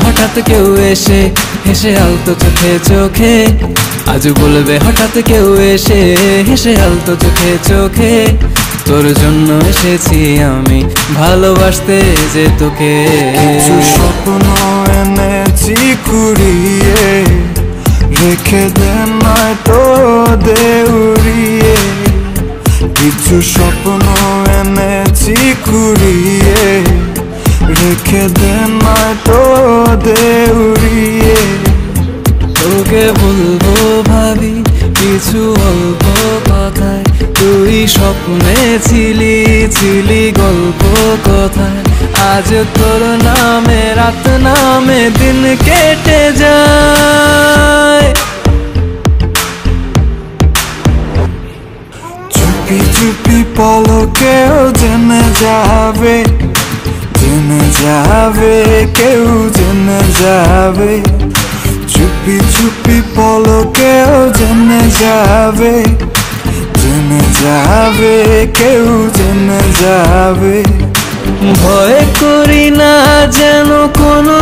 হঠাৎ কেউ এসে হেসে আলতো চোখে চোখে, আজ বলবে হঠাৎ কেউ এসে হেসে আলতো চোখে চোখে, তোর জন্য এসেছি আমি ভালোবাসতে যে তোকে। কিছু স্বপ্ন এনেছি কুড়িয়ে, রেখে দে নয়তো দে উড়িয়ে। কিছু স্বপ্ন এনেছি কুড়িয়ে, রেখে দে নয়তো দে উড়িয়ে। তোকে বলবো ভাবি কিছু অল্প কথায়, তুই স্বপ্নে ছিলি ছিলি গল্প কথায়, আজ তোর নামে রাত নামে দিন কেটে যায়। চুপি চুপি পলকেও জেনে যাবে, জেনে যাবে কেউ জেনে যাবে। চুপি চুপি পলকেও জেনে যাবে, জেনে যাবে কেউ জেনে যাবে। ভয় করি না যেন কোনো